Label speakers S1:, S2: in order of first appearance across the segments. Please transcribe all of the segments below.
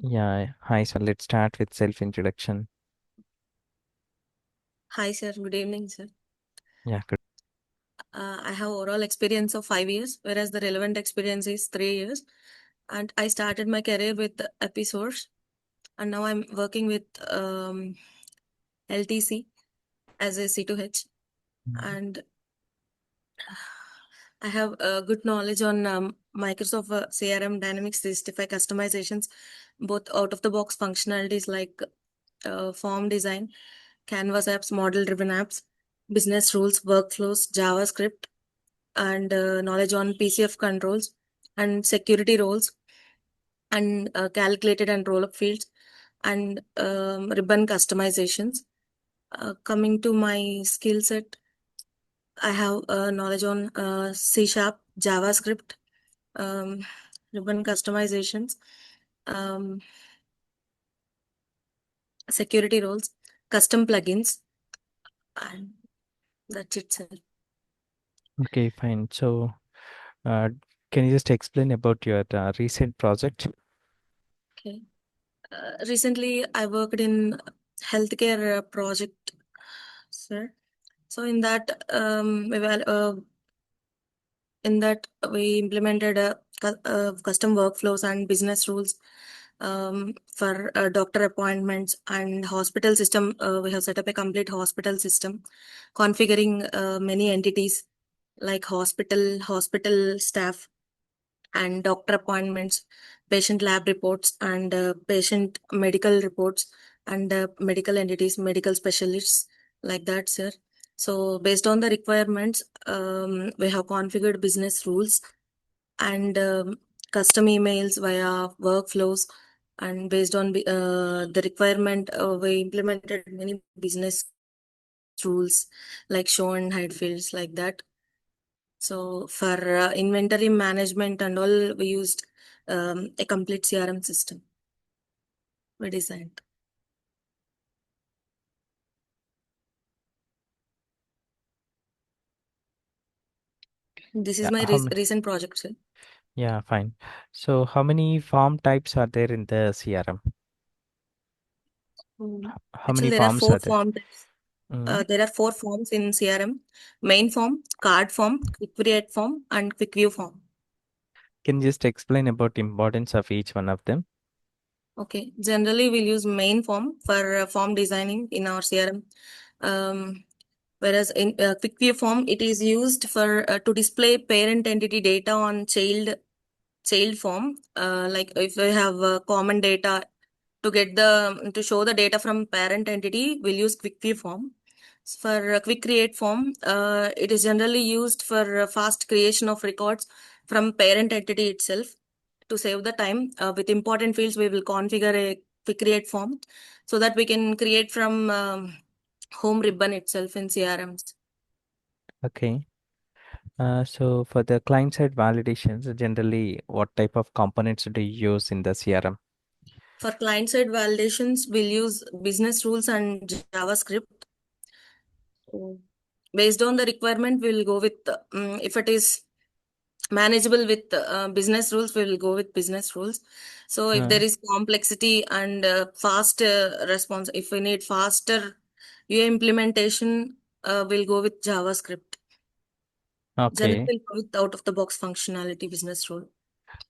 S1: Yeah, hi, so let's start with self-introduction.
S2: Hi, sir. Good evening, sir.
S1: Yeah, good.
S2: I have overall experience of 5 years, whereas the relevant experience is 3 years. And I started my career with Episource, and now I'm working with LTC as a C2H.
S1: Mhm.
S2: And I have good knowledge on Microsoft CRM Dynamics 365 customizations, both out of the box functionalities like form design, Canvas apps, model driven apps, business rules, workflows, JavaScript, and knowledge on PCF controls and security roles and calculated and roll up fields and ribbon customizations. Coming to my skill set, I have knowledge on C Sharp, JavaScript, um, ribbon customizations, um, security roles, custom plugins, and that's it, sir.
S1: Okay, fine. So, uh, can you just explain about your recent project?
S2: Okay. Recently, I worked in healthcare project, sir. So in that we implemented custom workflows and business rules for doctor appointments and hospital system. We have set up a complete hospital system, configuring many entities like hospital staff, and doctor appointments, patient lab reports, and patient medical reports, and medical entities, medical specialists, like that, sir. So, based on the requirements, we have configured business rules and custom emails via workflows. And based on the requirement, we implemented many business rules like show and hide fields, like that. So for inventory management and all, we used a complete CRM system we designed. This is
S1: Yeah,
S2: my recent project, sir.
S1: yeah, fine. So, how many form types are there in the CRM? How many
S2: Actually, there are
S1: forms
S2: four
S1: are there?
S2: form types.
S1: Mm.
S2: There are four forms in CRM: main form, card form, quick create form, and quick view form.
S1: Can you just explain about importance of each one of them?
S2: Okay. Generally, we'll use main form for form designing in our CRM. Um, Whereas in quick view form, it is used for to display parent entity data on child form. Like if we have common data to show the data from parent entity, we'll use quick view form. For quick create form, it is generally used for fast creation of records from parent entity itself. To save the time, with important fields, we will configure a quick create form so that we can create from home ribbon itself in CRMs.
S1: Okay. So, for the client-side validations, generally, what type of components do you use in the CRM?
S2: For client side validations, we'll use business rules and JavaScript. So, based on the requirement, we'll go with if it is manageable with business rules, we will go with business rules. So if
S1: Uh,
S2: there is complexity and fast response, if we need faster UI implementation, we'll go with JavaScript. Generally,
S1: okay.
S2: we'll go with out of the box functionality business rule.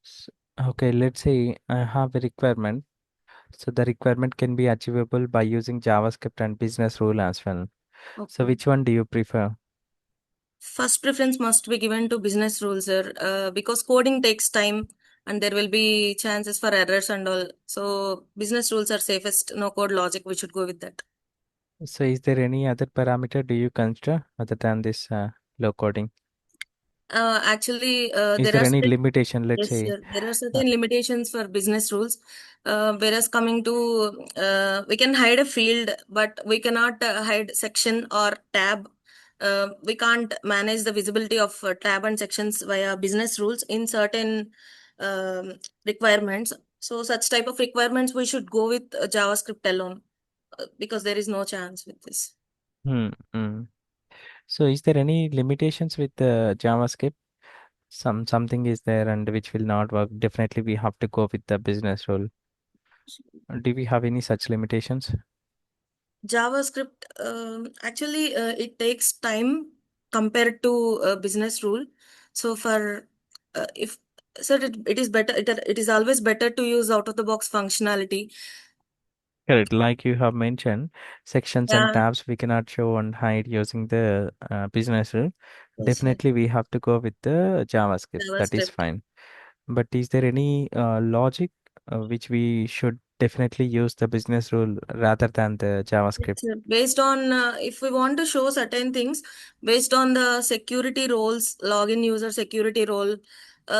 S1: S- Okay, let's say I have a requirement. So the requirement can be achievable by using JavaScript and business rule as well. So
S2: Okay.
S1: which one do you prefer?
S2: First preference must be given to business rules, sir, because coding takes time and there will be chances for errors and all. So business rules are safest. No code logic. We should go with that.
S1: So is there any other parameter do you consider other than this low coding?
S2: Actually,
S1: Is
S2: there
S1: there
S2: are
S1: any
S2: certain,
S1: limitation? Let's
S2: yes,
S1: say,
S2: sir, there are
S1: uh,
S2: certain limitations for business rules. Whereas coming to, we can hide a field, but we cannot hide section or tab. We can't manage the visibility of tab and sections via business rules in certain um, requirements. So, such type of requirements, we should go with JavaScript alone because there is no chance with this.
S1: hmm, hmm. So is there any limitations with JavaScript? Something is there and which will not work. Definitely, we have to go with the business rule. Do we have any such limitations?
S2: JavaScript, actually, it takes time compared to business rule. So for if so, it is better. It is always better to use out of the box functionality.
S1: Correct. Like you have mentioned, sections and
S2: Yeah,
S1: tabs we cannot show and hide using the business rule.
S2: yes, sir.
S1: Definitely, we have to go with the JavaScript. That is
S2: JavaScript.
S1: fine. But is there any logic which we should definitely use the business rule rather than the JavaScript?
S2: It's based on if we want to show certain things based on the security roles, login user security role,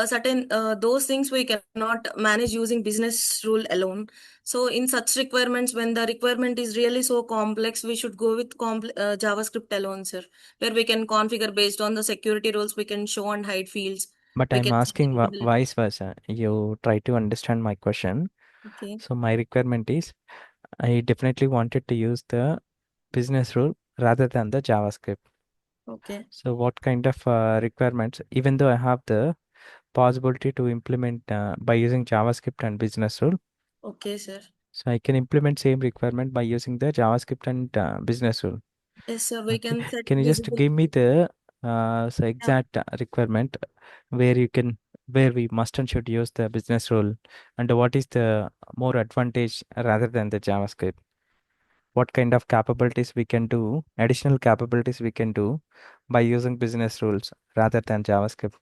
S2: certain those things we cannot manage using business rule alone. So in such requirements, when the requirement is really so complex, we should go with JavaScript alone, sir, where we can configure based on the security roles. We can show and hide fields.
S1: But
S2: We
S1: I'm
S2: can
S1: asking
S2: change.
S1: vice versa. You try to understand my question.
S2: Okay,
S1: So my requirement is I definitely wanted to use the business rule rather than the JavaScript.
S2: okay,
S1: So what kind of requirements, even though I have the possibility to implement by using JavaScript and business rule,
S2: okay, sir.
S1: so I can implement same requirement by using the JavaScript and business rule.
S2: Yes, sir. We
S1: Okay.
S2: can set
S1: Can you just
S2: visible.
S1: give me the so
S2: Yeah.
S1: exact requirement where you can where we must and should use the business rule and what is the more advantage rather than the JavaScript? What kind of capabilities we can do, additional capabilities we can do by using business rules rather than JavaScript?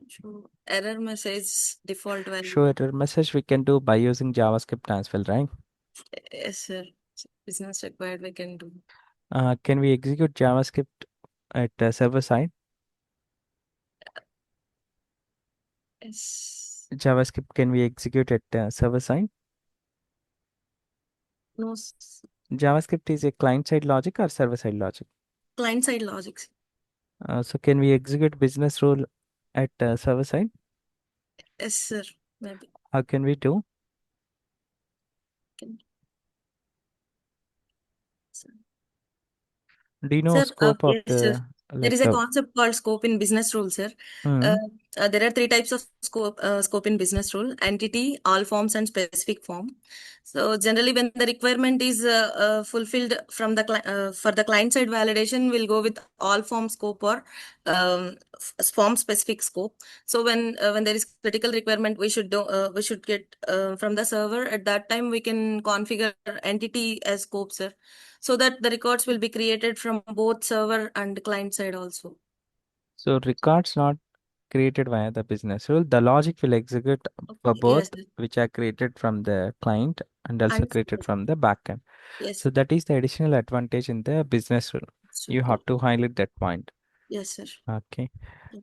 S2: Show error message default value.
S1: Show error message we can do by using JavaScript as well, right?
S2: Yes, sir. Business required we can do.
S1: Can we execute JavaScript at server side?
S2: Yes.
S1: JavaScript can we execute at server side?
S2: No
S1: JavaScript is a client side logic or server side logic?
S2: client side logics.
S1: So can we execute business rule at server side?
S2: Yes, sir. Maybe.
S1: How can we do?
S2: Can, sir.
S1: Do you know
S2: Sir,
S1: scope of
S2: yes, sir.
S1: the
S2: There is
S1: like?
S2: a concept called scope in business rules, sir. Uh,
S1: Hmm.
S2: there are three types of scope in business rule: entity, all forms, and specific form. So generally, when the requirement is fulfilled from the for the client side validation, we'll go with all form scope or form specific scope. So when there is critical requirement, we should get from the server. At that time, we can configure entity as scope, sir, so that the records will be created from both server and client side also.
S1: So records not created via the business rule. The logic will execute for
S2: Okay,
S1: both,
S2: yes,
S1: which are created from the client and also
S2: and
S1: created from the backend.
S2: yes,
S1: So that is the additional advantage in the business rule. You
S2: yeah.
S1: have to highlight that point.
S2: Yes, sir.
S1: Okay.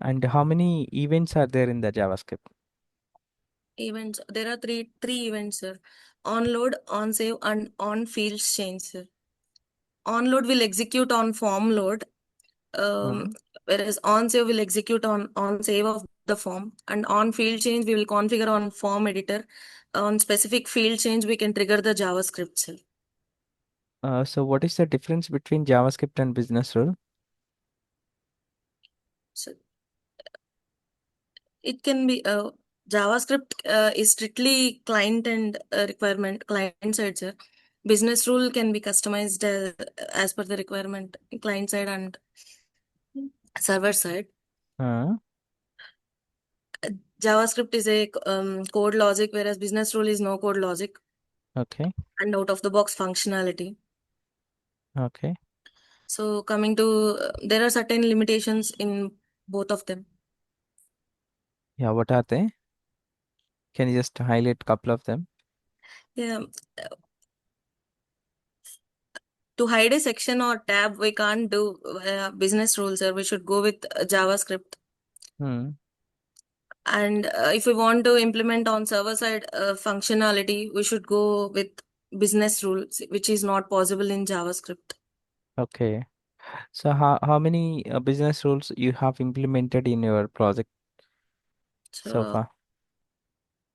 S1: And how many events are there in the JavaScript?
S2: Events. There are three events, sir. On load, on save, and on fields change, sir. On load will execute on form load, um,
S1: Hmm.
S2: whereas on save will execute on save of the form, and on field change we will configure on form editor. On specific field change, we can trigger the JavaScript, sir.
S1: So what is the difference between JavaScript and business rule?
S2: So it can be JavaScript is strictly client and requirement client side, sir. Business rule can be customized as per the requirement client side and server side.
S1: Uh,
S2: Uh, JavaScript is a code logic, whereas business rule is no code logic
S1: okay.
S2: and out of the box functionality.
S1: Okay.
S2: So coming to there are certain limitations in both of them.
S1: Yeah, what are they? Can you just highlight a couple of them?
S2: Yeah, to hide a section or tab, we can't do business rules, or we should go with JavaScript.
S1: Hmm.
S2: And if we want to implement on server side functionality, we should go with business rules, which is not possible in JavaScript.
S1: Okay. So how many business rules you have implemented in your project so
S2: So
S1: far?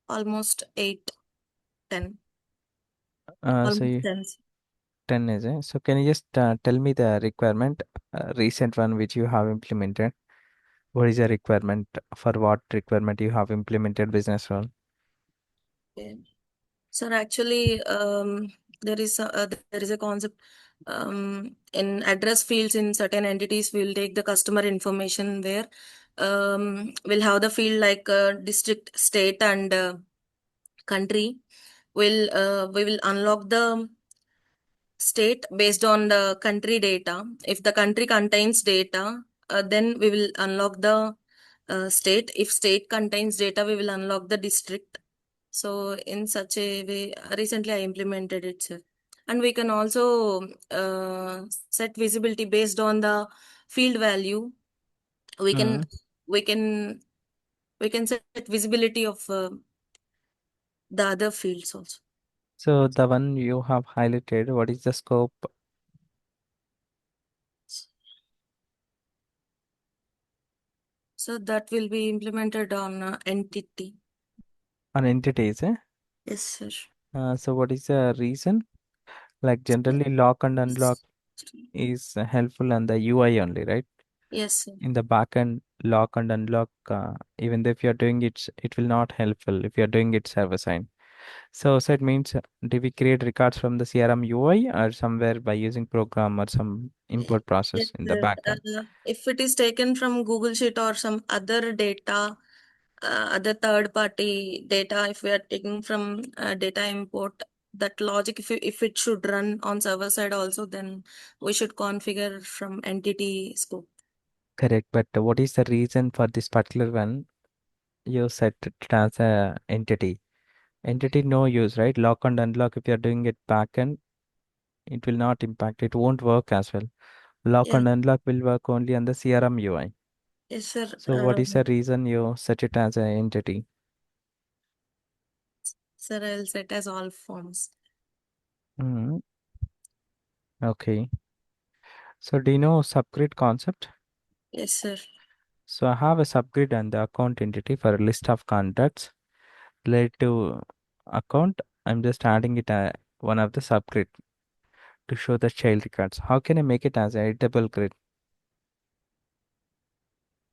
S2: almost 8, 10,
S1: So
S2: almost
S1: you
S2: 10.
S1: 10 is it? So can you just tell me the requirement, recent one which you have implemented? What is the requirement for what requirement you have implemented business rule?
S2: Okay. Sir, actually, there is a concept in address fields in certain entities. We'll take the customer information where we'll have the field like district, state, and country. We will unlock the state based on the country data. If the country contains data, then we will unlock the state. If state contains data, we will unlock the district. So in such a way, recently I implemented it, sir. And we can also set visibility based on the field value. We can
S1: Hmm.
S2: we can we can set visibility of the other fields also.
S1: So the one you have highlighted, what is the scope
S2: So that will be implemented on entity.
S1: on entities?
S2: Yes, sir.
S1: So what is the reason? Like generally lock and unlock is helpful on the UI only, right?
S2: Yes, sir.
S1: In the backend, lock and unlock, even if you're doing it, it will not helpful if you're doing it server side. So it means, do we create records from the CRM UI or somewhere by using program or some import
S2: Yes,
S1: process in the
S2: sir.
S1: backend?
S2: If it is taken from Google Sheet or some other data, other third party data, if we are taking from data import, that logic, if it should run on server side also, then we should configure from entity scope.
S1: Correct. But what is the reason for this particular one? You set it as a entity. Entity no use, right? Lock and unlock, if you're doing it backend, it will not impact. It won't work as well. Lock
S2: Yeah.
S1: and unlock will work only on the CRM UI.
S2: Yes, sir.
S1: So what is the reason you set it as an entity?
S2: Sir, I'll set as all forms.
S1: Hmm. Okay. So do you know subgrid concept?
S2: Yes, sir.
S1: So I have a subgrid and the account entity for a list of contacts related to account. I'm just adding it one of the subgrid to show the child records. How can I make it as a editable grid?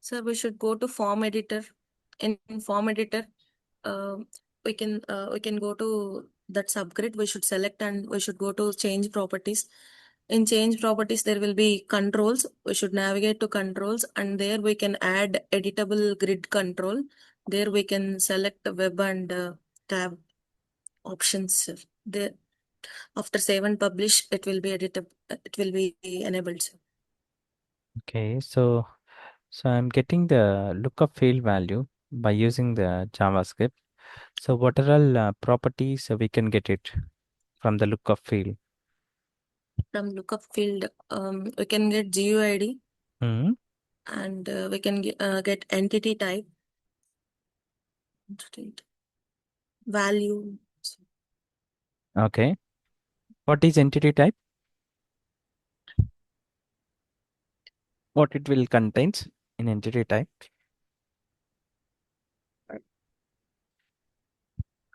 S2: So we should go to form editor. In form editor, uh, we can go to that subgrid. We should select and we should go to change properties. In change properties, there will be controls. We should navigate to controls, and there we can add editable grid control. There we can select the web and tab options. There after save and publish, it will be editable. It will be enabled. Sir.
S1: Okay, so I'm getting the lookup field value by using the JavaScript. So what are all properties we can get it from the lookup field?
S2: From lookup field, we can get GUID
S1: Hmm.
S2: and we can get entity type, value.
S1: Okay. What is entity type? What it will contains in entity type?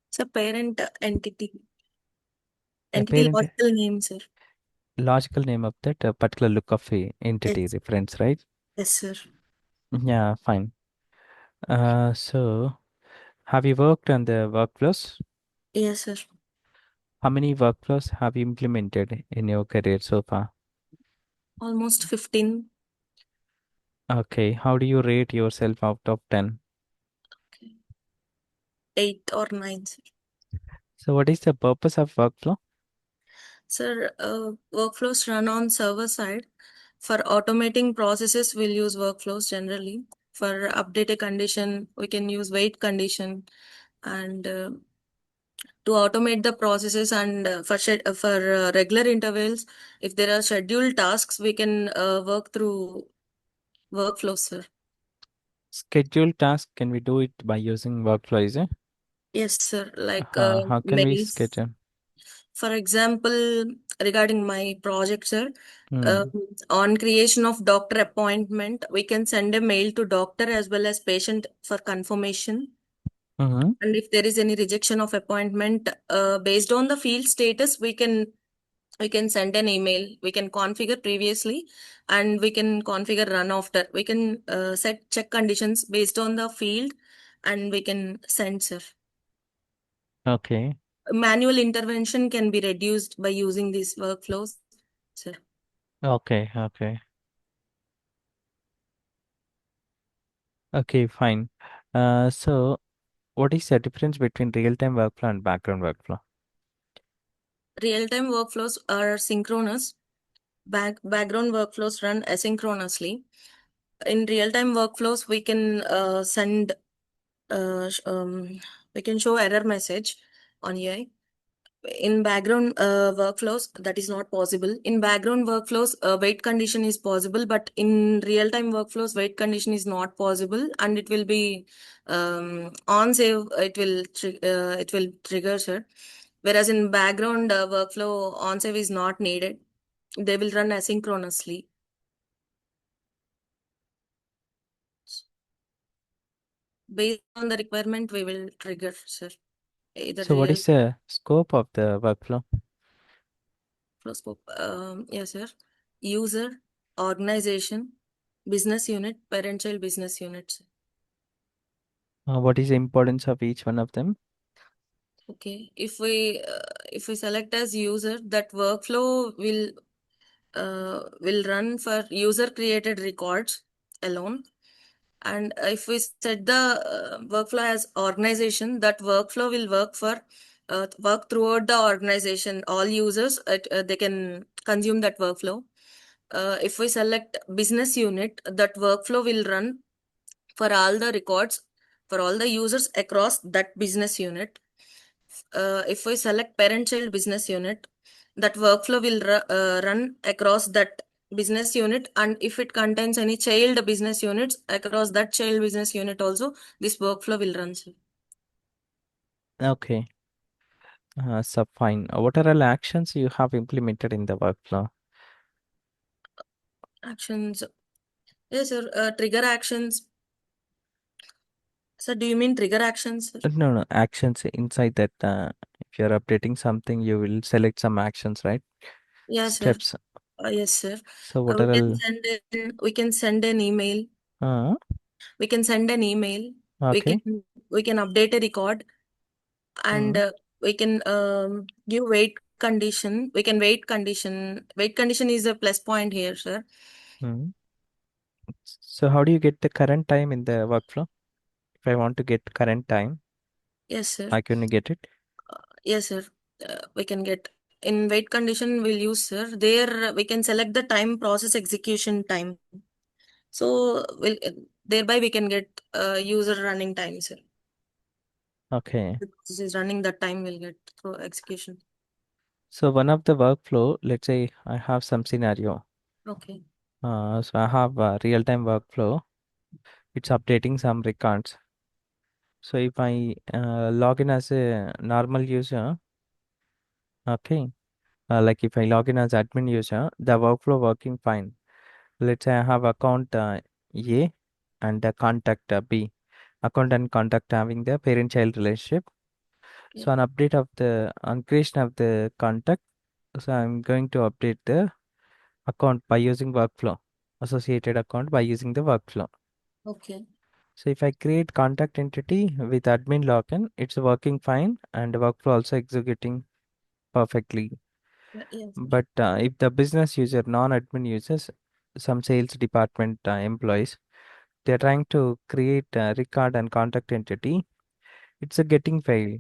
S2: It's a parent
S1: A
S2: entity
S1: parent
S2: logical name, sir.
S1: logical name of that particular lookup entity
S2: Yes,
S1: reference, right?
S2: yes, sir.
S1: Yeah, fine. So have you worked on the workflows?
S2: Yes, sir.
S1: How many workflows have you implemented in your career so far?
S2: Almost 15.
S1: Okay, how do you rate yourself out of 10?
S2: Okay. 8 or 9, sir.
S1: So what is the purpose of workflow?
S2: Sir, workflows run on server side. For automating processes, we'll use workflows generally. For update a condition, we can use wait condition, and to automate the processes and for regular intervals, if there are scheduled tasks, we can work through workflows, sir.
S1: Schedule task, can we do it by using workflow, is it?
S2: Yes, sir. Like
S1: How can we
S2: mails.
S1: schedule?
S2: For example, regarding my project, sir,
S1: Hmm.
S2: on creation of doctor appointment, we can send a mail to doctor as well as patient for confirmation.
S1: Mm-hmm.
S2: And if there is any rejection of appointment, based on the field status, we can send an email. We can configure previously, and we can configure run after. We can set check conditions based on the field, and we can send, sir.
S1: Okay.
S2: Manual intervention can be reduced by using these workflows, sir.
S1: Okay, okay. Okay, fine. So what is the difference between real-time workflow and background workflow?
S2: Real-time workflows are synchronous. Background workflows run asynchronously. In real-time workflows, uh, sh- um, we can show error message on UI. In background workflows, that is not possible. In background workflows, wait condition is possible, but in real-time workflows, wait condition is not possible, and it will be on save. It will trigger, sir. Whereas in background workflow, on save is not needed. They will run asynchronously. Based on the requirement, we will trigger, sir. Either
S1: So what
S2: real
S1: is the scope of the workflow?
S2: flow scope. Yes, sir. User, organization, business unit, parent-child business units.
S1: What is the importance of each one of them?
S2: Okay. If we select as user, that workflow will run for user created records alone. And if we set the workflow as organization, that workflow will work throughout the organization. All users, they can consume that workflow. If we select business unit, that workflow will run for all the records for all the users across that business unit. If we select parent child business unit, that workflow will run across that business unit, and if it contains any child business units across that child business unit also, this workflow will run, sir.
S1: Okay, so fine. What are all actions you have implemented in the workflow?
S2: Actions. Yes, sir. Trigger actions. So do you mean trigger actions, sir?
S1: No, no, actions inside that. If you're updating something, you will select some actions, right?
S2: Yes, sir.
S1: Steps.
S2: Yes, sir.
S1: So what are all?
S2: We can send an email.
S1: Uh,
S2: We can send an email. We
S1: okay.
S2: can we can update a record, and
S1: Mm,
S2: we can give wait condition. We can wait condition. Wait condition is a plus point here, sir.
S1: mm. So how do you get the current time in the workflow? If I want to get current time,
S2: Yes, sir.
S1: I can get it.
S2: Yes, sir. We can get in wait condition. We'll use, sir. There we can select the time process execution time. So we'll thereby we can get user running time, sir.
S1: Okay.
S2: This is running that time we'll get through execution.
S1: So one of the workflow, let's say I have some scenario.
S2: Okay.
S1: So I have a real-time workflow. It's updating some records. So if I log in as a normal user, okay, like if I log in as admin user, the workflow working fine. Let's say I have account A and the contact B. Account and contact having the parent-child relationship.
S2: Yeah.
S1: So an update of the on creation of the contact. So I'm going to update the account by using workflow, associated account by using the workflow.
S2: Okay.
S1: So if I create contact entity with admin login, it's working fine and the workflow also executing perfectly.
S2: Yeah, yes, sir.
S1: But if the business user, non-admin users, some sales department employees, they're trying to create a record and contact entity, it's a getting fail.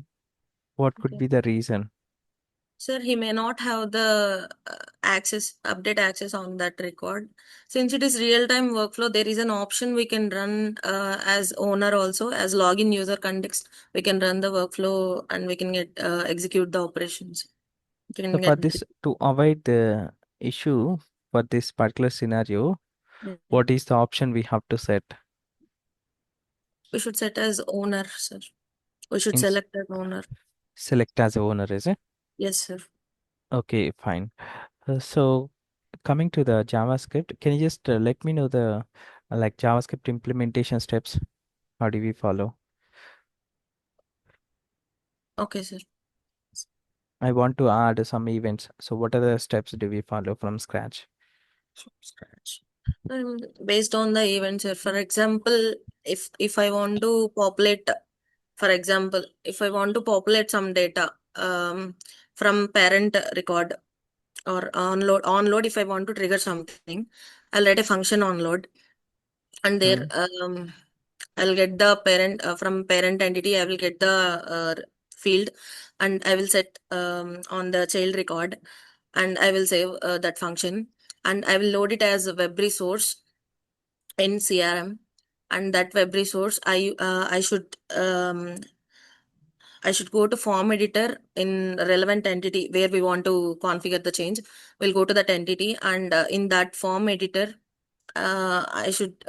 S1: What could
S2: Okay.
S1: be the reason?
S2: Sir, he may not have the update access on that record. Since it is real-time workflow, there is an option we can run as owner also, as login user context. We can run the workflow and we can get execute the operations. We
S1: So
S2: can
S1: for
S2: get
S1: this, to avoid the issue for this particular scenario,
S2: yeah.
S1: what is the option we have to set?
S2: We should set as owner, sir. We should
S1: In
S2: select as owner.
S1: select as a owner, is it?
S2: Yes, sir.
S1: Okay, fine. So coming to the JavaScript, can you just let me know the like JavaScript implementation steps? How do we follow?
S2: Okay, sir.
S1: I want to add some events. So what are the steps do we follow from scratch?
S2: From scratch. Based on the event, sir. For example, if I want to populate, for example, if I want to populate some data, from parent record or onload. If I want to trigger something, I'll write a function onload, and there
S1: Mm.
S2: I'll get the parent from parent entity. I will get the field, and I will set on the child record, and I will save that function, and I will load it as a web resource in CRM. And that web resource, I should go to form editor in relevant entity where we want to configure the change. We'll go to that entity, and in that form editor, I should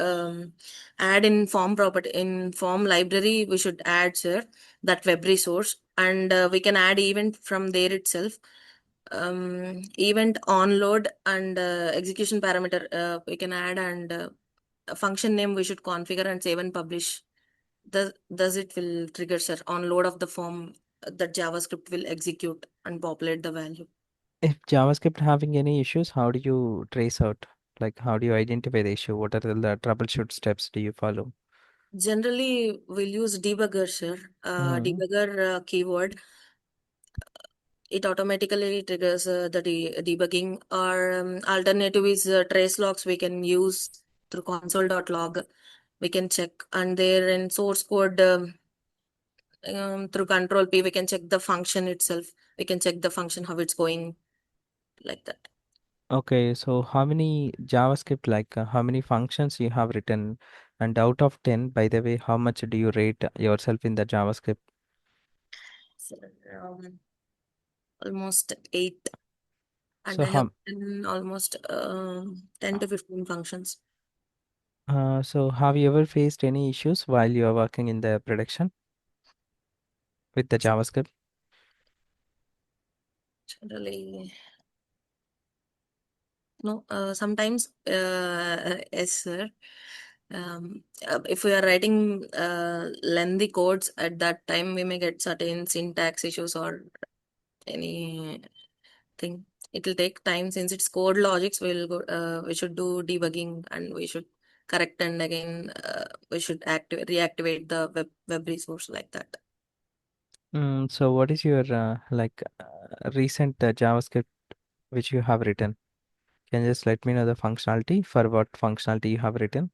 S2: add in form property, in form library. We should add, sir, that web resource, and we can add event from there itself. Event onload and execution parameter we can add, and a function name we should configure and save and publish. Does it will trigger, sir, on load of the form, that JavaScript will execute and populate the value.
S1: If JavaScript having any issues, how do you trace out? Like, how do you identify the issue? What are the troubleshoot steps do you follow?
S2: Generally, we'll use debugger, sir.
S1: Mm.
S2: Debugger keyword. It automatically triggers the debugging. Or alternative is trace logs we can use through console.log. We can check, and there in source code, through control P, we can check the function itself. We can check the function how it's going, like that.
S1: Okay, so how many JavaScript, like how many functions you have written? And out of 10, by the way, how much do you rate yourself in the JavaScript?
S2: So, um, almost 8, and
S1: So
S2: I have
S1: how,
S2: written almost 10 to 15 functions.
S1: so have you ever faced any issues while you are working in the production with the JavaScript?
S2: Generally, no. Sometimes, yes, sir. If we are writing lengthy codes at that time, we may get certain syntax issues or anything. It will take time since it's code logics. We should do debugging, and we should correct, and again we should reactivate the web resource, like that.
S1: So what is your recent JavaScript which you have written? Can you just let me know the functionality for what functionality you have written?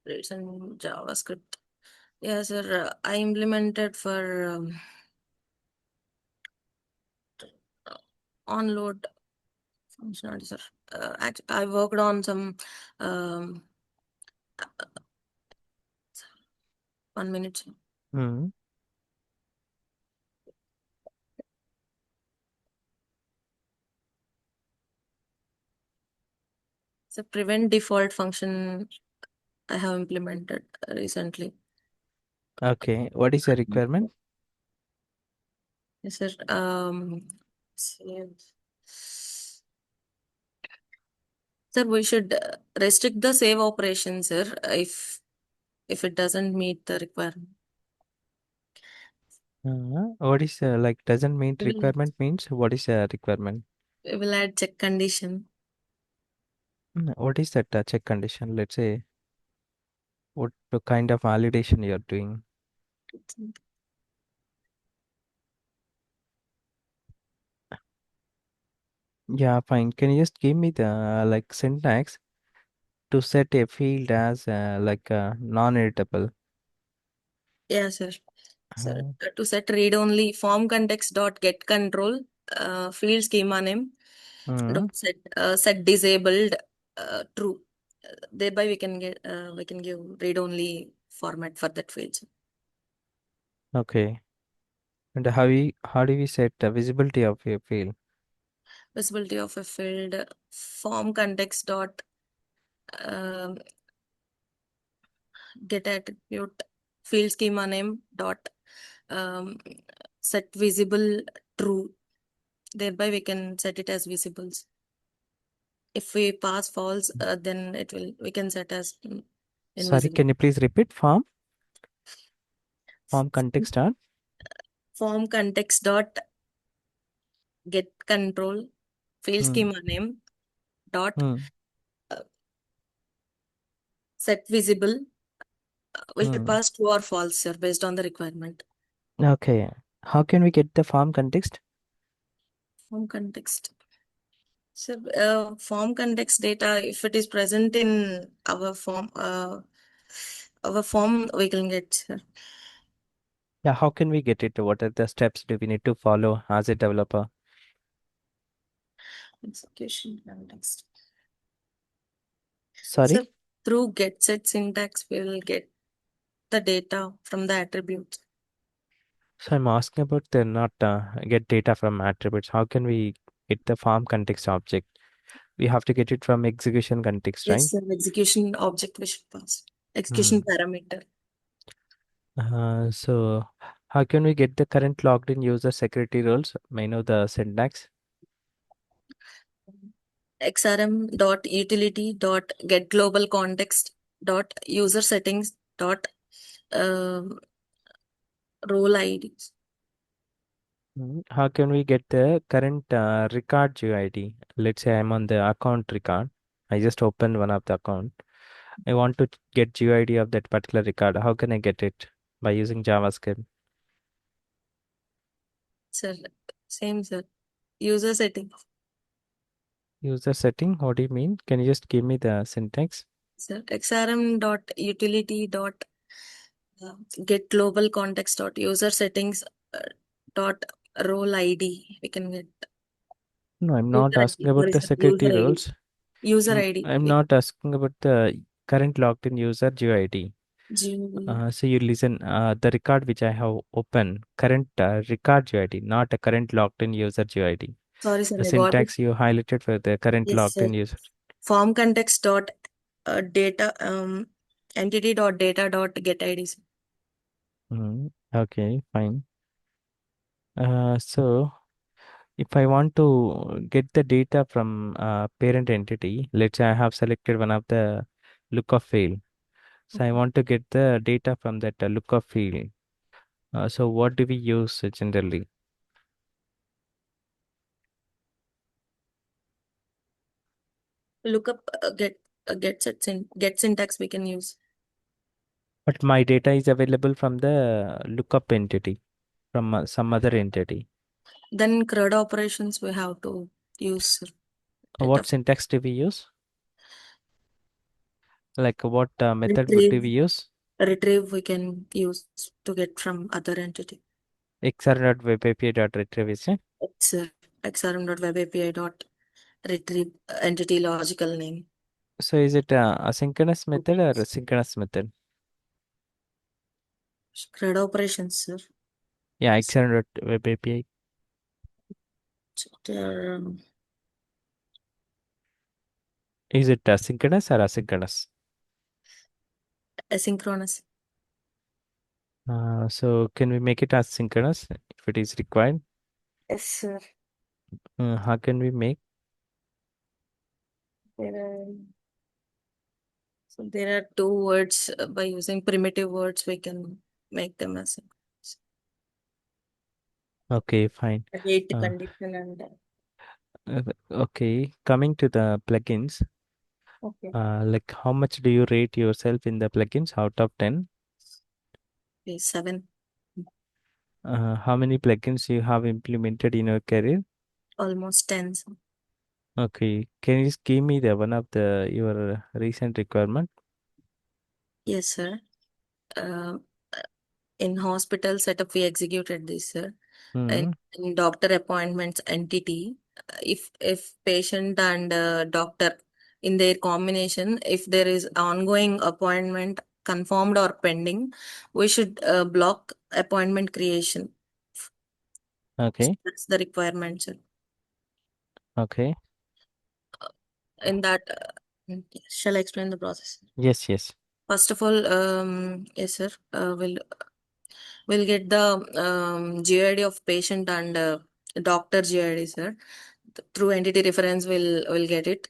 S2: It's in JavaScript. Yes, sir. I implemented for onload functionality, sir. I worked on some. Um, 1 minute, sir.
S1: Mm.
S2: It's a prevent default function I have implemented recently.
S1: Okay, what is the requirement?
S2: Yes, sir. Save. Sir, we should restrict the save operation, sir, if it doesn't meet the requirement.
S1: What is like doesn't mean
S2: We will,
S1: requirement means what is a requirement?
S2: we will add check condition.
S1: What is that check condition? Let's say what the kind of validation you're doing. Yeah, fine. Can you just give me the like syntax to set a field as non-editable?
S2: Yeah, sir. Sir,
S1: Uh,
S2: to set read only form context dot get control field schema name
S1: mm,
S2: dot set disabled true. Thereby we can give read only format for that field.
S1: okay. And how do we set the visibility of a field?
S2: Visibility of a field form context dot um, get attribute field schema name dot um, set visible true. Thereby we can set it as visibles. If we pass false, then it will we can set as
S1: Sorry,
S2: invisible.
S1: can you please repeat form context start?
S2: Form context dot get control field
S1: Mm,
S2: schema name dot
S1: mm,
S2: uh, set visible. We should
S1: mm.
S2: pass true or false, sir, based on the requirement.
S1: Okay. How can we get the form context?
S2: Form context. So, form context data, if it is present in our form, we can get, sir.
S1: Yeah, how can we get it? What are the steps do we need to follow as a developer?
S2: Execution context. So,
S1: Sorry?
S2: through get set syntax, we will get the data from the attributes.
S1: So I'm asking about the not get data from attributes. How can we get the form context object? We have to get it from execution context,
S2: Yes,
S1: right?
S2: sir. Execution object we should pass. Execution
S1: Hmm.
S2: parameter.
S1: So how can we get the current logged in user security roles? May I know the syntax?
S2: XRM dot utility dot get global context dot user settings dot um, role IDs.
S1: How can we get the current record UID? Let's say I'm on the account record. I just opened one of the account. I want to get GUID of that particular record. How can I get it? By using JavaScript.
S2: Sir, same sir. User settings.
S1: User setting, what do you mean? Can you just give me the syntax?
S2: Sir, XRM dot utility dot uh, get global context dot user settings dot role ID. We can get
S1: No, I'm not
S2: user
S1: asking
S2: ID.
S1: about
S2: Sorry,
S1: the
S2: sir. User
S1: security
S2: ID.
S1: roles.
S2: User ID.
S1: I'm not asking about the current logged in user GUID.
S2: G-
S1: So you listen, the record which I have open, current record GUID, not a current logged in user GUID.
S2: Sorry, sir.
S1: The
S2: I got it.
S1: syntax you highlighted for the current
S2: Yes,
S1: logged
S2: sir.
S1: in user.
S2: Form context dot data entity dot data dot get IDs.
S1: Okay, fine. So if I want to get the data from parent entity, let's say I have selected one of the lookup field. So I want to get the data from that lookup field. So what do we use generally?
S2: Look up get syntax we can use.
S1: But my data is available from the lookup entity, from some other entity.
S2: Then CRUD operations we have to use data.
S1: What syntax do we use? Like what method do we
S2: Retrieve
S1: use?
S2: retrieve we can use to get from other entity.
S1: xr.webapi.retrieve is it?
S2: It's xrm.webapi dot retrieve entity logical name.
S1: So is it asynchronous method or synchronous method?
S2: CRUD operations, sir.
S1: Yeah, xr.webapi.
S2: Um,
S1: Is it synchronous or asynchronous?
S2: asynchronous.
S1: So can we make it as synchronous if it is required?
S2: Yes, sir.
S1: How can we make?
S2: There are, so there are two words by using primitive words we can make them as
S1: Okay, fine.
S2: gate
S1: Uh,
S2: condition and
S1: okay, coming to the plugins,
S2: okay.
S1: like how much do you rate yourself in the plugins out of 10?
S2: Okay, 7,
S1: How many plugins you have implemented in your career?
S2: almost 10.
S1: Okay, can you just give me the one of the your recent requirement?
S2: Yes, sir. Uh, in hospital setup, we executed this, sir. And
S1: Hmm.
S2: in doctor appointments entity, if patient and doctor in their combination, if there is ongoing appointment confirmed or pending, we should block appointment creation.
S1: Okay,
S2: That's the requirement, sir.
S1: okay.
S2: In that, shall I explain the process?
S1: Yes, yes.
S2: First of all, yes, sir. We'll get the GID of patient and doctor GID, sir. Through entity reference, we'll get it,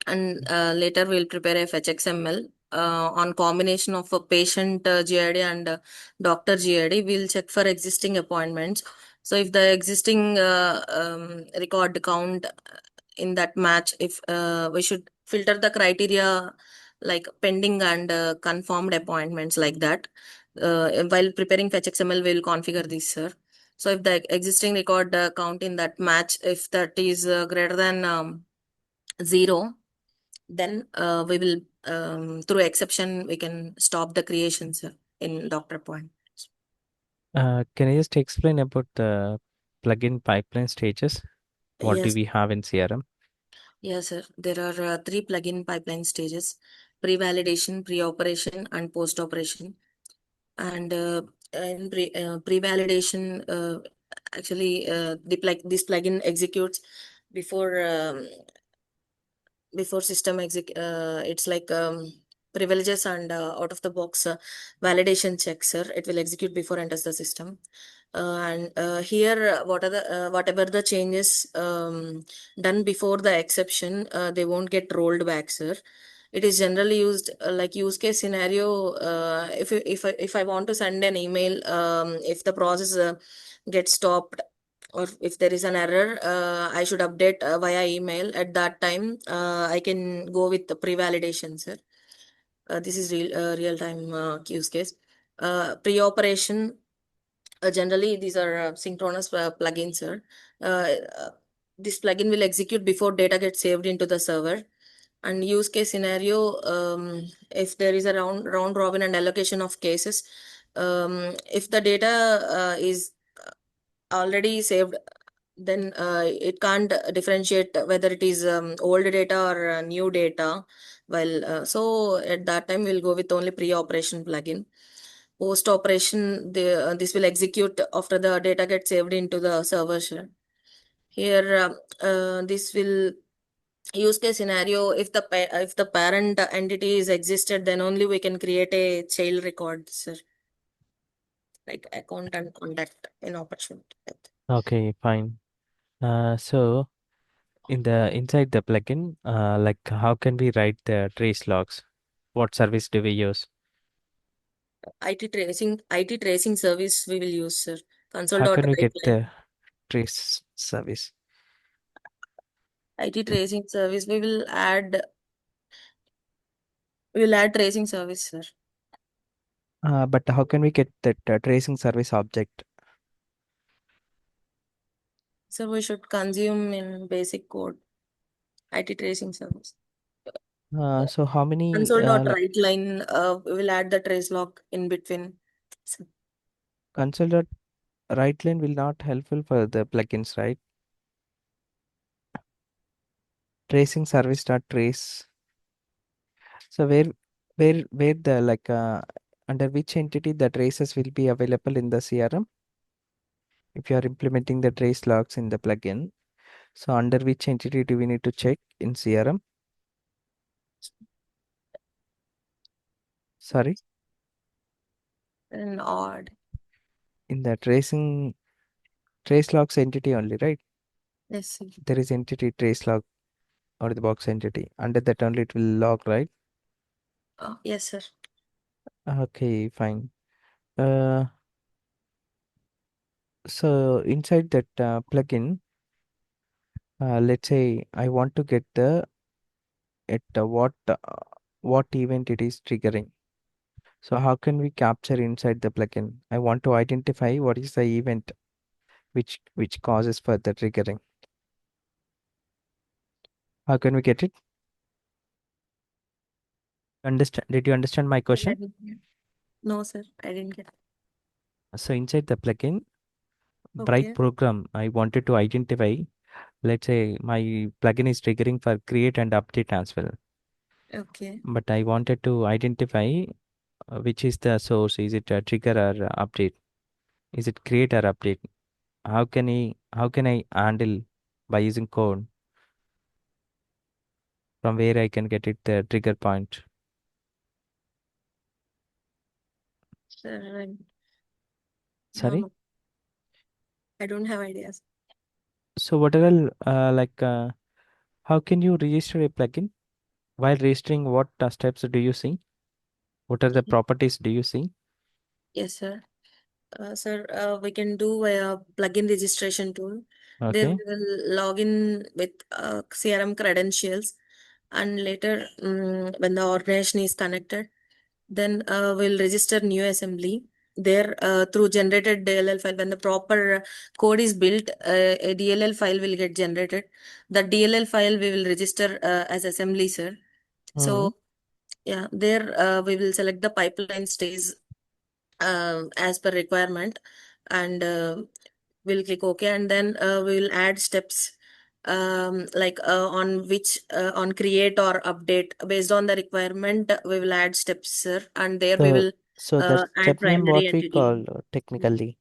S2: and later we'll prepare a fetch XML on combination of a patient GID and doctor GID. We'll check for existing appointments. So if the existing record count in that match, if we should filter the criteria like pending and confirmed appointments like that. While preparing fetch XML, we'll configure this, sir. So if the existing record count in that match, if that is greater than 0, then we will, through exception, we can stop the creations in Doctor Point.
S1: Can you just explain about the plugin pipeline stages? What do
S2: Yes,
S1: we have in CRM?
S2: yes, sir. There are three plugin pipeline stages: pre-validation, pre-operation, and post-operation. And in pre-validation, actually, this plugin executes before system it's like privileges and out of the box validation checks, sir. It will execute before enters the system. And here, what are the whatever the changes done before the exception, they won't get rolled back, sir. It is generally used like use case scenario. If I want to send an email, if the process gets stopped, or if there is an error, I should update via email. At that time, I can go with the pre-validation, sir. This is real time use case. Pre-operation, generally these are synchronous plugins, sir. Uh, this plugin will execute before data gets saved into the server. And use case scenario, if there is a round robin and allocation of cases, if the data is already saved, then it can't differentiate whether it is old data or new data. Well, so at that time we'll go with only pre-operation plugin. Post operation, this will execute after the data gets saved into the server shell. Here, this will use case scenario, if if the parent entity is existed, then only we can create a child record, sir, like account and contact in opportunity.
S1: Okay, fine. So in the inside the plugin, like how can we write the trace logs? What service do we use?
S2: IT tracing service we will use, sir. Console
S1: How
S2: dot
S1: can we get
S2: write
S1: the trace service?
S2: IT tracing service. We will add tracing service, sir.
S1: But how can we get that tracing service object?
S2: So we should consume in basic code IT tracing service.
S1: So how many
S2: Console dot write line. We will add the trace log in between. So,
S1: console dot write line will not helpful for the plugins, right? Tracing service dot trace. So where the under which entity the traces will be available in the CRM? If you are implementing the trace logs in the plugin, so under which entity do we need to check in CRM? Sorry,
S2: and odd.
S1: in the trace logs entity only, right?
S2: Yes, sir.
S1: There is entity trace log or the box entity. Under that only it will log, right?
S2: Yes, sir.
S1: Okay, fine. Uh, so inside that plugin, let's say I want to get the at what event it is triggering. So how can we capture inside the plugin? I want to identify what is the event which causes for the triggering. How can we get it? Understand? Did you understand my
S2: I
S1: question?
S2: didn't get- No, sir. I didn't get.
S1: So inside the plugin, bright
S2: Okay.
S1: program, I wanted to identify. Let's say my plugin is triggering for create and update as well.
S2: Okay.
S1: But I wanted to identify which is the source. Is it a trigger or a update? Is it create or update? How can I handle by using code from where I can get it the trigger point?
S2: Sir,
S1: Sorry.
S2: I don't have ideas.
S1: So what are how can you register a plugin? While registering, what steps do you see? What are the properties do you see?
S2: Yes, sir. Sir, we can do a plugin registration tool. There we
S1: Okay.
S2: will log in with CRM credentials, and later, when the organization is connected, then we'll register new assembly. there through generated DLL file. When the proper code is built, a DLL file will get generated. The DLL file we will register as assembly, sir.
S1: Mm.
S2: So yeah, there we will select the pipeline stage as per requirement, and we'll click OK, and then we will add steps like on which on create or update based on the requirement. We will add steps, sir, and there we
S1: So,
S2: will
S1: so that
S2: add
S1: step name
S2: primary
S1: what we
S2: entity.
S1: call technically,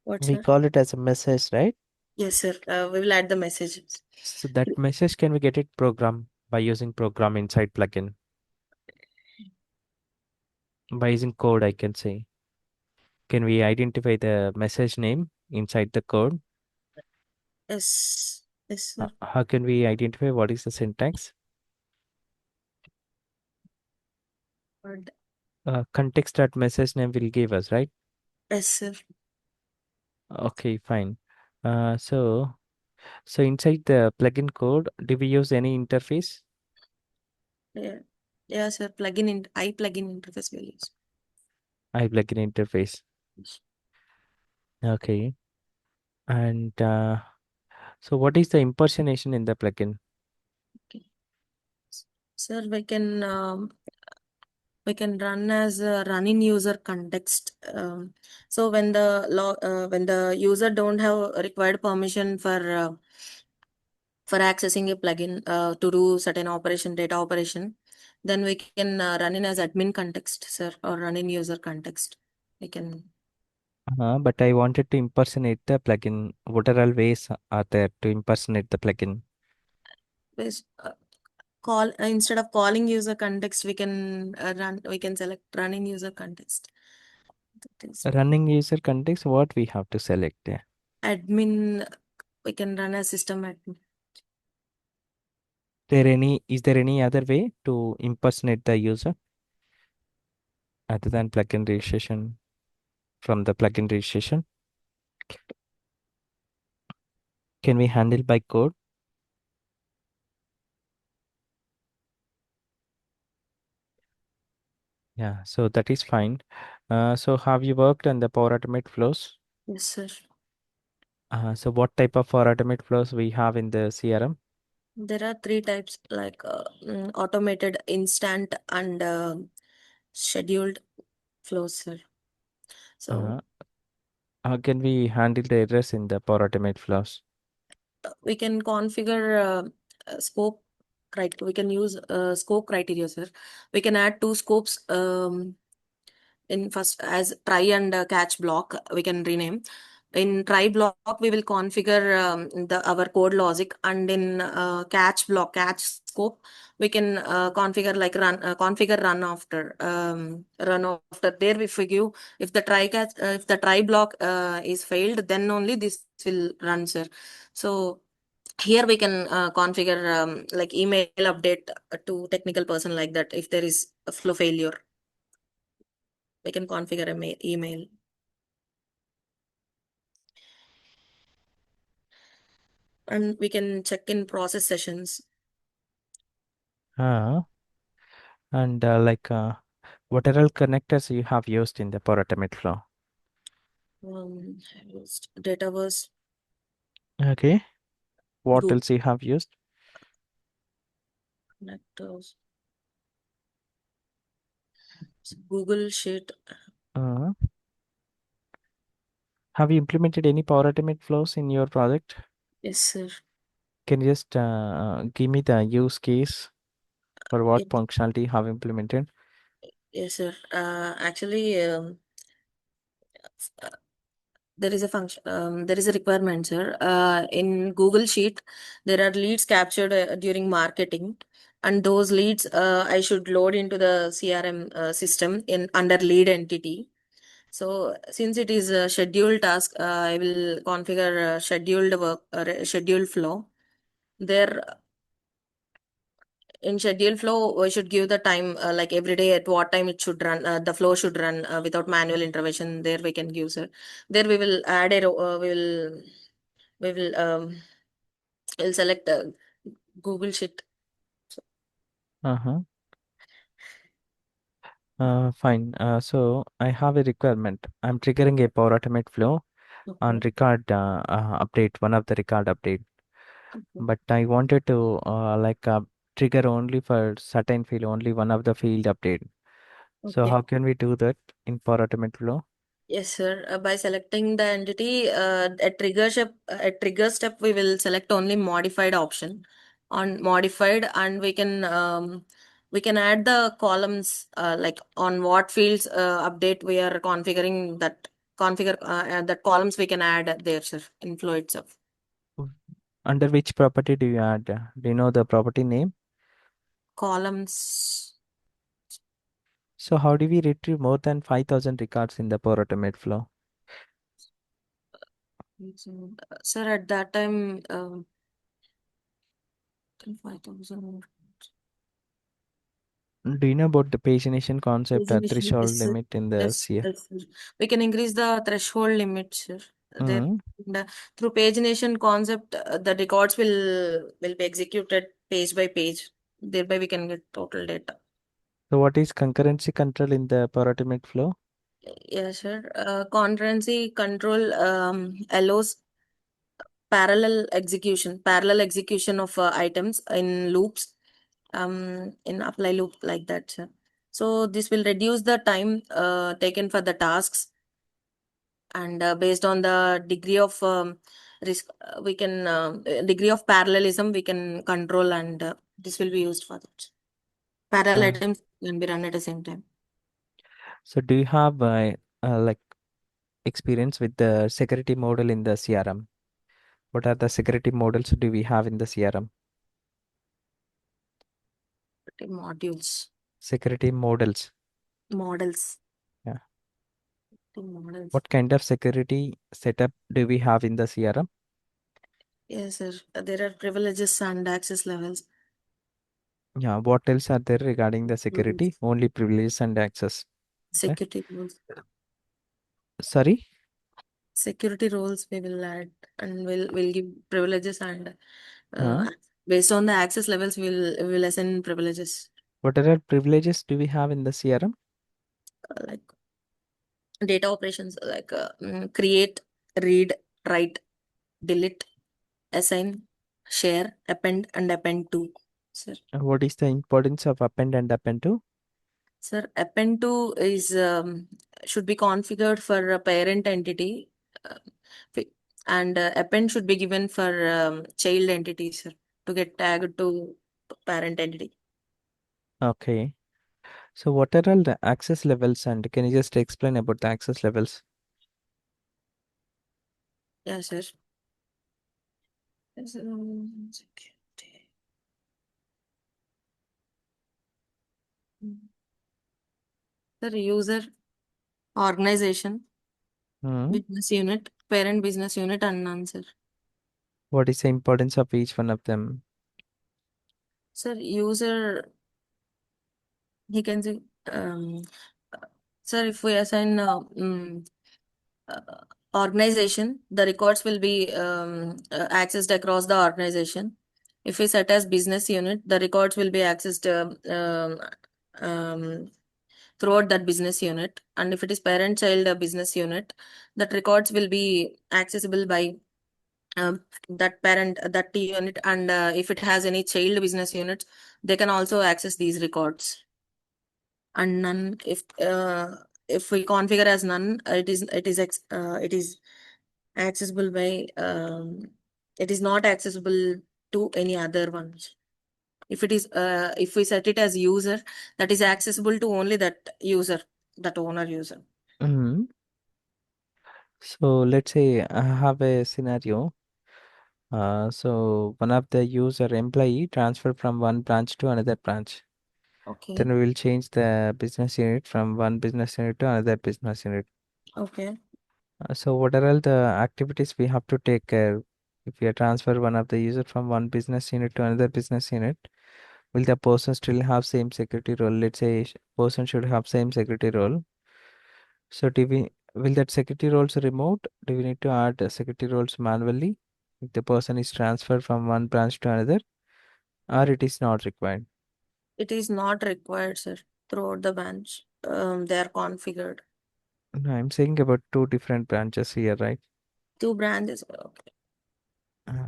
S2: What,
S1: we
S2: sir?
S1: call it as a message, right?
S2: Yes, sir. We will add the message.
S1: So that message can we get it program by using program inside plugin by using code, I can say. Can we identify the message name inside the code?
S2: Yes, yes, sir.
S1: How can we identify what is the syntax?
S2: And-
S1: Context that message name will give us, right?
S2: Yes, sir.
S1: Okay, fine. So inside the plugin code, do we use any interface?
S2: Yeah, yeah, sir. Plugin in I plugin interface will use.
S1: I plugin interface. Okay. And so what is the impersonation in the plugin?
S2: Okay. Sir, we can run as a running user context. So when the user don't have required permission for accessing a plugin to do certain operation, data operation, then we can run in as admin context, sir, or run in user context. We can
S1: But I wanted to impersonate the plugin. What are all ways are there to impersonate the plugin?
S2: bas- uh, call instead of calling user context, we can select running user context. That is
S1: Running user context, what we have to select there?
S2: admin. We can run a system admin.
S1: Is there any other way to impersonate the user other than plugin registration from the plugin registration? Can we handle by code? Yeah, so that is fine. So have you worked on the Power Automate flows?
S2: Yes, sir.
S1: So what type of Power Automate flows we have in the CRM?
S2: There are three types, like automated, instant, and scheduled flows, sir. So
S1: Uh, how can we handle the errors in the Power Automate flows?
S2: we can configure scope. Right, we can use scope criteria, sir. We can add two scopes in first as try and catch block. We can rename. In try block, we will configure the our code logic, and in catch scope, we can configure like configure run after. There we figure if the try catch if the try block is failed, then only this will run, sir. So here we can configure like email update to technical person, like that. If there is a flow failure, we can configure a email, and we can check in process sessions.
S1: Uh, and what are all connectors you have used in the Power Automate flow?
S2: Used Dataverse,
S1: Okay. What
S2: Google
S1: else you have used?
S2: connectors, Google Sheet.
S1: Uh, have you implemented any Power Automate flows in your project?
S2: Yes, sir.
S1: Can you just give me the use case for what
S2: Yes,
S1: functionality you have implemented?
S2: yes, sir. Actually, uh, there is a function. There is a requirement, sir. In Google Sheet, there are leads captured during marketing, and those leads I should load into the CRM system in under lead entity. So since it is a scheduled task, I will configure scheduled work, scheduled flow. There in scheduled flow, we should give the time, like every day at what time it should run. The flow should run without manual intervention. There we can give, sir. There we will add a we will we'll select Google Sheet.
S1: Uh-huh. Fine. So I have a requirement. I'm triggering a Power Automate flow on
S2: Okay.
S1: record update, one of the record update.
S2: Okay.
S1: But I wanted to trigger only for certain field, only one of the field update. So
S2: Okay.
S1: how can we do that in Power Automate flow?
S2: Yes, sir. By selecting the entity, at trigger step, we will select only modified option on modified, and we can add the columns like on what fields update we are configuring that columns we can add there, sir, in flow itself.
S1: Mm. Under which property do you add? Do you know the property name?
S2: Columns.
S1: So how do we retrieve more than 5,000 records in the Power Automate flow?
S2: Sir, at that time, 5,000.
S1: Do you know about the pagination concept or
S2: Resolution,
S1: threshold
S2: yes, sir.
S1: limit in the
S2: Yes,
S1: CA?
S2: yes, sir. We can increase the threshold limit, sir. There,
S1: Mm.
S2: and, through pagination concept, the records will be executed page by page. Thereby, we can get total data.
S1: So what is concurrency control in the Power Automate flow?
S2: Yes, sir. Concurrency control allows parallel execution of items in loops, in apply loop like that, sir. So this will reduce the time taken for the tasks, and based on the degree of risk, we can degree of parallelism we can control, and this will be used for that. Parallel
S1: Uh,
S2: items can be run at the same time.
S1: so do you have like experience with the security model in the CRM? What are the security models do we have in the CRM?
S2: Modules,
S1: Security models.
S2: models,
S1: Yeah.
S2: models.
S1: What kind of security setup do we have in the CRM?
S2: Yes, sir. There are privileges and access levels.
S1: Yeah. What else are there regarding the security?
S2: Rules.
S1: Only privileges and access. Okay.
S2: Security rules.
S1: Sorry.
S2: Security roles we will add, and we'll give privileges, and
S1: Uh,
S2: based on the access levels we'll assign privileges.
S1: what other privileges do we have in the CRM?
S2: Like data operations, like create, read, write, delete, assign, share, append, and append to. Sir,
S1: What is the importance of append and append to?
S2: append to is should be configured for a parent entity, uh, fi- and append should be given for child entity, sir, to get tagged to parent entity.
S1: Okay. So what are all the access levels and can you just explain about the access levels?
S2: Yes, sir. Yes, security. Sir, user, organization,
S1: Hmm.
S2: business unit, parent business unit, and none, sir.
S1: What is the importance of each one of them?
S2: Sir, user, he can say, uh, sir, if we assign uh, organization, the records will be accessed across the organization. If we set as business unit, the records will be accessed throughout that business unit. And if it is parent child business unit, that records will be accessible by that parent that unit, and if it has any child business units, they can also access these records. And none, if we configure as none, it is accessible by it is not accessible to any other ones. If we set it as user, that is accessible to only that user, that owner user.
S1: Hmm. So let's say I have a scenario. So one of the user employee transfer from one branch to another branch.
S2: Okay.
S1: Then we will change the business unit from one business unit to another business unit.
S2: Okay.
S1: So what are all the activities we have to take care if we are transfer one of the user from one business unit to another business unit? Will the person still have same security role? Let's say person should have same security role. So do we will that security roles removed? Do we need to add security roles manually if the person is transferred from one branch to another, or it is not required?
S2: It is not required, sir, throughout the branch. they are configured.
S1: No, I'm saying about two different branches here, right?
S2: Two branches. Okay.
S1: Uh,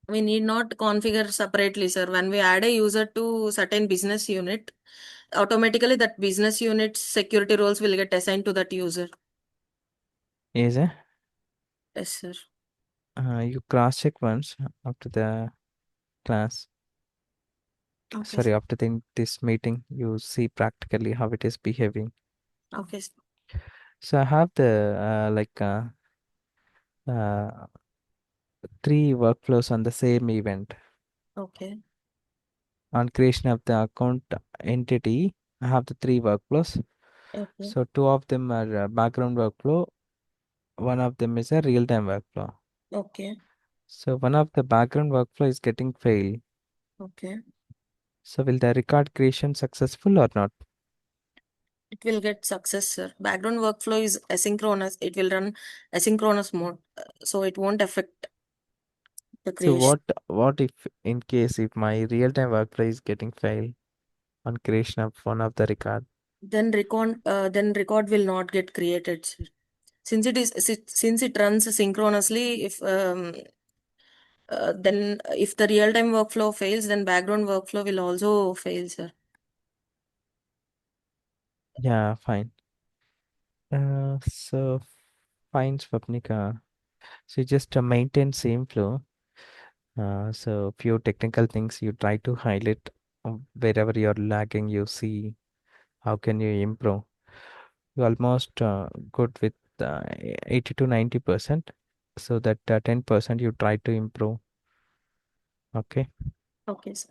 S2: We need not configure separately, sir. When we add a user to certain business unit, automatically that business unit's security roles will get assigned to that user.
S1: is it?
S2: Yes, sir.
S1: You cross check once after the class.
S2: Okay,
S1: Sorry,
S2: sir.
S1: after this meeting, you see practically how it is behaving.
S2: Okay, sir.
S1: So I have the uh, three workflows on the same event.
S2: Okay.
S1: On creation of the account entity, I have the three workflows.
S2: Okay.
S1: So two of them are background workflow. One of them is a real-time workflow.
S2: Okay.
S1: So one of the background workflow is getting failed.
S2: Okay.
S1: So will the record creation successful or not?
S2: It will get success, sir. Background workflow is asynchronous. It will run asynchronous mode, so it won't affect the
S1: So
S2: creation.
S1: what if in case if my real-time workflow is getting failed on creation of one of the record?
S2: Then record will not get created, sir. Since it runs synchronously, if the real time workflow fails, then background workflow will also fail, sir.
S1: Yeah, fine. So fine, Swapnika. So just maintain same flow. So few technical things you try to highlight wherever you're lagging, you see how can you improve. You almost good with 80 to 90%. So that 10% you try to improve. Okay.
S2: Okay, sir.